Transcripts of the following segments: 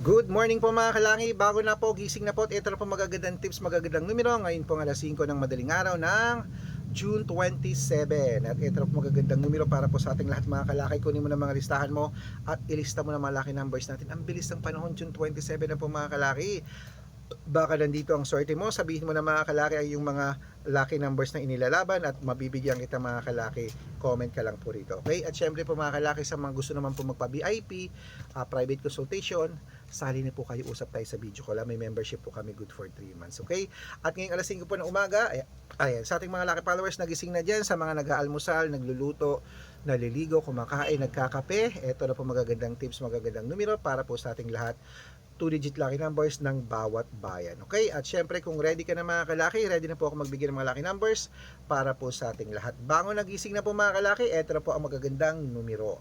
Good morning po mga kalangi, bago na po, gising na po at ito na po magagandang tips, magagandang numero. Ngayon po ng alas 5 ng madaling araw ng June 27. At ito na po magagandang numero para po sa ating lahat mga kalaki. Kunin mo na mga listahan mo at ilista mo na mga lucky numbers natin. Ang bilis ng panahon, June 27 na po mga kalaki. Baka nandito ang swerte mo, sabihin mo na mga kalaki ay yung mga lucky numbers na inilalaban at mabibigyan kita mga kalaki. Comment ka lang po rito, okay? At syempre po mga kalaki, sa mga gusto naman po magpa VIP, private consultation, sali na po kayo, usap tayo sa video call. May membership po kami, good for 3 months, okay? At ngayong alas 5 po ng umaga, ayan, sa ating mga lucky followers, nagising na dyan, sa mga nag-aalmusal, nagluluto, naliligo, kumakain, nagkakape, eto na po magagandang tips, magagandang numero para po sa ating lahat. 2-digit lucky numbers ng bawat bayan. Okay? At syempre, kung ready ka na mga kalaki, ready na po ako magbigay ng mga lucky numbers para po sa ating lahat. Bangon nagising na po mga kalaki, eto na po ang magagandang numero.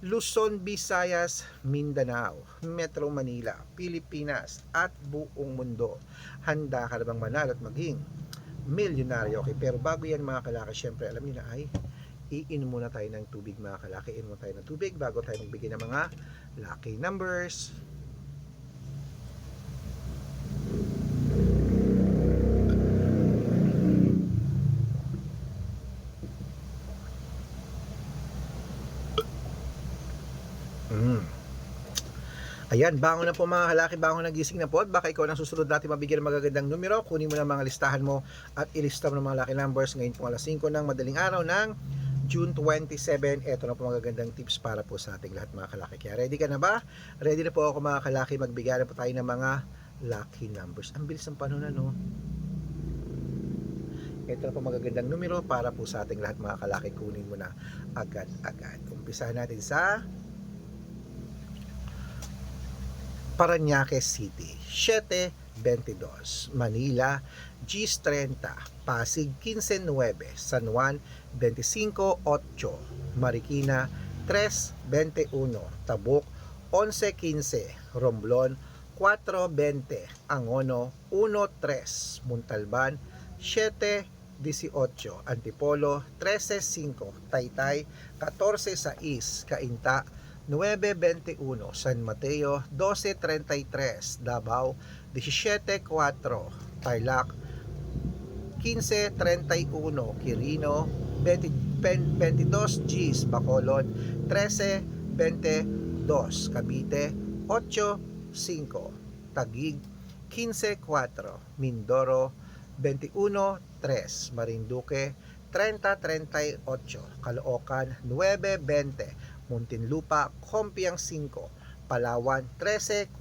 Luzon, Visayas, Mindanao, Metro Manila, Pilipinas, at buong mundo. Handa ka na bang manalo at maging milyonaryo? Okay, pero bago yan mga kalaki, syempre alam niyo na ay iinom muna tayo ng tubig mga kalaki. Iinom tayo ng tubig bago tayo magbigay ng mga lucky numbers. Ayan, bangon na po mga kalaki, bangon na, gising na po. At baka ikaw nang susunod natin mabigyan ng magagandang numero. Kunin mo na mga listahan mo at ilista mo ng mga lucky numbers. Ngayon po alas 5 ng madaling araw ng June 27. Ito na po magagandang tips para po sa ating lahat mga kalaki. Kaya ready ka na ba? Ready na po ako mga kalaki, magbigay na po tayo ng mga lucky numbers. Ang bilis ng panahon na, no? Ito na po magagandang numero para po sa ating lahat mga kalaki. Kunin mo na agad-agad. Umpisahan natin sa Parañaque City, 722, Manila, Gis 30, Pasig 15-9, San Juan 25-8, Marikina 3-21, Tabuk 11-15, Romblon 4-20, Angono 1-3, Montalban 7-18, Antipolo 13-5, Taytay 14-6, Cainta 9-21, San Mateo 12-33, Davao 17-4, Tarlac 15-31, Quirino 22, Gis, Bacolod 13-22, Cavite 8-5, Taguig 15-4, Mindoro 21-3, Marinduque 30-38, Caloocan 9-20, Muntinlupa, Compiang 5, Palawan 13-4,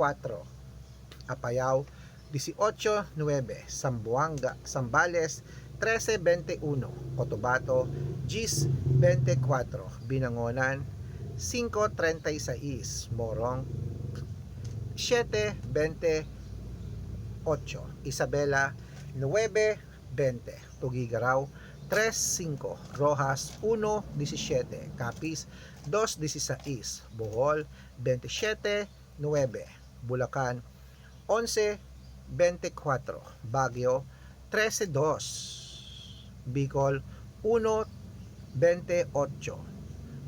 Apayao 18-9, Zamboanga, Zambales 13-21, Cotabato Gis 24, Binangonan 5-36, Morong 7-28, Isabela 9-20, Tugigaraw 3-5, Rojas 1-17, Capiz 2-16, Bohol 27-9, Bulacan 11-24, Baguio 13-2, Bicol 1-28,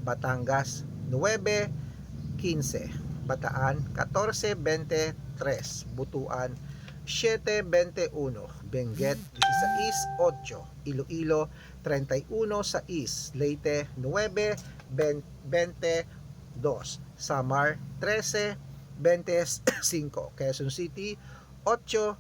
Batangas 9-15, Bataan 14-23, Butuan 7-21, Benguet 16-8, Iloilo 31-6, Leyte 9-22, Samar 13-25, Quezon City 8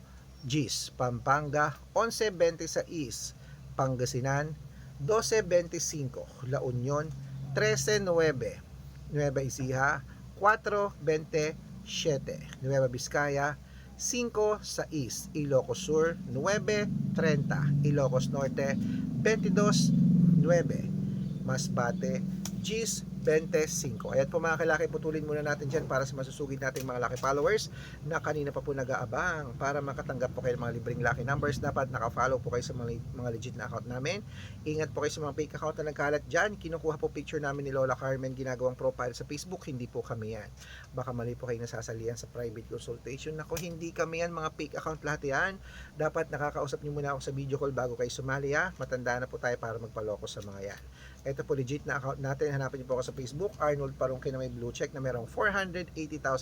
Gis, Pampanga 11-26, Pangasinan 12-25, La Union 13-9, Nueva Ecija 4-27, Nueva Vizcaya 5-6, Ilocos Sur 9-30, Ilocos Norte 22-9, Masbate Gis 25. Ayan po mga kalaki, putulin muna natin dyan para sa masusugid nating mga lucky followers na kanina pa po nag-aabang. Para makatanggap po kayo ng mga libreng lucky numbers, dapat naka-follow po kayo sa mga legit na account namin. Ingat po kayo sa mga fake account na nagkalat dyan. Kinukuha po picture namin ni Lola Carmen, ginagawang profile sa Facebook. Hindi po kami yan. Baka mali po kayo nasasalihan sa private consultation. Ako, hindi kami yan, mga fake account lahat yan. Dapat nakakausap nyo muna ako sa video call bago kayo sumali, ha. Matanda na po tayo para magpaloko sa mga yan. Ito po legit na account natin. Hanapin niyo po ako sa Facebook, Arnold Parungkin na may blue check na merong 480,000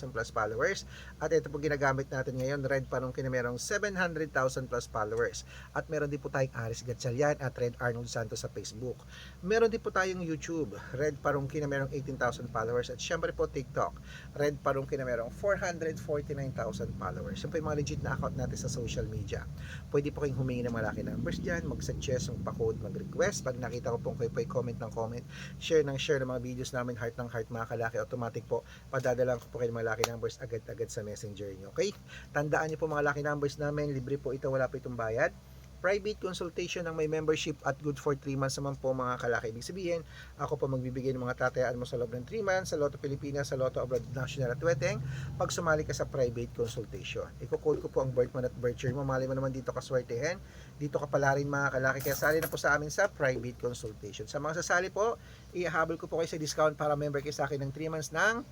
plus followers. At ito po ginagamit natin ngayon, Red Parungkin na merong 700,000 plus followers. At meron din po tayong Aris Gatchalian at Red Arnold Santos sa Facebook. Meron din po tayong YouTube, Red Parungkin na merong 18,000 followers. At syempre po TikTok, Red Parungkin na merong 449,000 followers. Yan po yung mga legit na account natin sa social media. Pwede po kayong humingi ng malaki numbers dyan, mag-suggest ng pa-code, mag-request. Pag nakita ko pong kayo po comment ng comment, share ng mga videos namin, heart ng heart mga kalaki, automatic po padadalan ko po kayo mga lucky numbers agad-agad sa messenger nyo. Okay? Tandaan nyo po mga lucky numbers namin, libre po ito, wala po itong bayad. Private consultation ng may membership at good for 3 months naman po mga kalaki. Ibig sabihin, ako po magbibigay ng mga tatayaan mo sa loob ng 3 months sa Lotto Pilipinas, sa Lotto Abroad National at Weteng pag sumali ka sa private consultation. Iko-code ko po ang birth month at birth year mo. Mali mo naman dito kaswertehin. Dito ka pala rin mga kalaki. Kaya sali na po sa amin sa private consultation. Sa mga sasali po, ihahabol ko po kayo sa discount para member kayo sa akin ng 3 months ng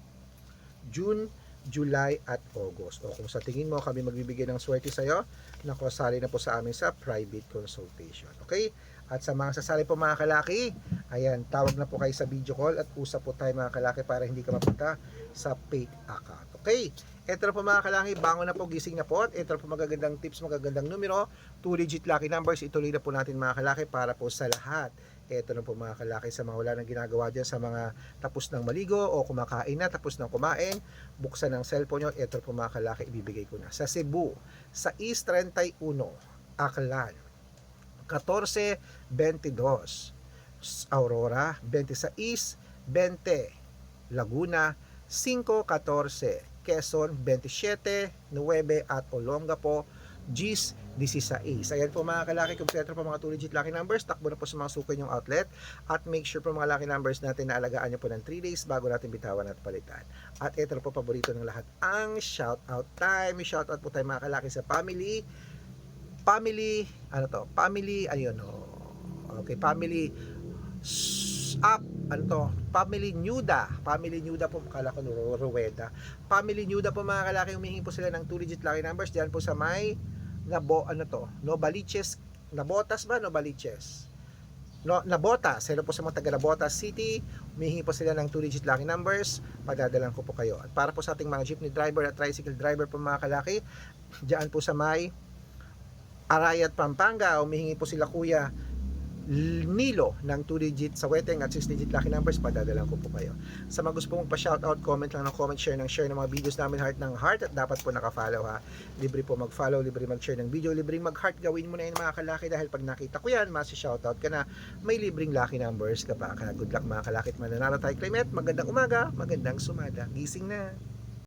June, July at August. O kung sa tingin mo kami magbibigay ng swerte sa'yo, naku, sali na po sa amin sa private consultation. Okay? At sa mga sasali po mga kalaki, ayan, tawag na po kayo sa video call at usap po tayo mga kalaki para hindi ka mapunta sa fake account. Okay? Ito na po mga kalaki, bangon na po, gising na po. At ito na po magagandang tips, magagandang numero, 2-digit lucky numbers. Ituloy na po natin mga kalaki para po sa lahat. Ito na po mga kalaki, sa mga wala nang ginagawa dyan, sa mga tapos ng maligo o kumakain na, tapos ng kumain, buksan ng cellphone nyo. Ito po mga kalaki, ibibigay ko na. Sa Cebu, sa East 31, Aklan, 14-22, Aurora, 26, 20, Laguna, 5-14, Quezon, 27, 9 at Olongapo, Gis, 16. Ayan po mga kalaki, kompleto po mga 2-digit lucky numbers. Takbo na po sa mga suko yung outlet. At make sure po mga lucky numbers natin na alagaan nyo po ng 3 days bago natin bitawan at palitan. At ito na po paborito ng lahat, ang shoutout time. Shoutout po tayo mga kalaki sa family, ayun o. Okay, family up, family Nyuda po, kala ko Rueda. Family Nyuda po mga kalaki, humihingi po sila ng 2-digit lucky numbers diyan po sa may Novaliches, Nabotas, hello po sa mga taga Nabotas City, humihingi po sila ng 2-digit lucky numbers, padadalan ko po kayo. At para po sa ating mga jeepney driver at tricycle driver po mga kalaki, diyan po sa may Arayat, Pampanga, humihingi po sila Kuya Nilo ng 2-digit sa Weteng at 6-digit lucky numbers, padadalan ko po kayo. Sa mga gusto pong magpa-shoutout, comment lang ng comment, share ng mga videos namin, heart ng heart, at dapat po naka-follow ha. Libre po mag-follow, libre mag-share ng video, libre mag-heart, gawin mo na yun mga kalaki dahil pag nakita ko yan, masi-shoutout ka na, may libreng lucky numbers ka pa. Kaya good luck mga kalaki at mananalo tayo. Clement, magandang umaga, magandang sumada, gising na.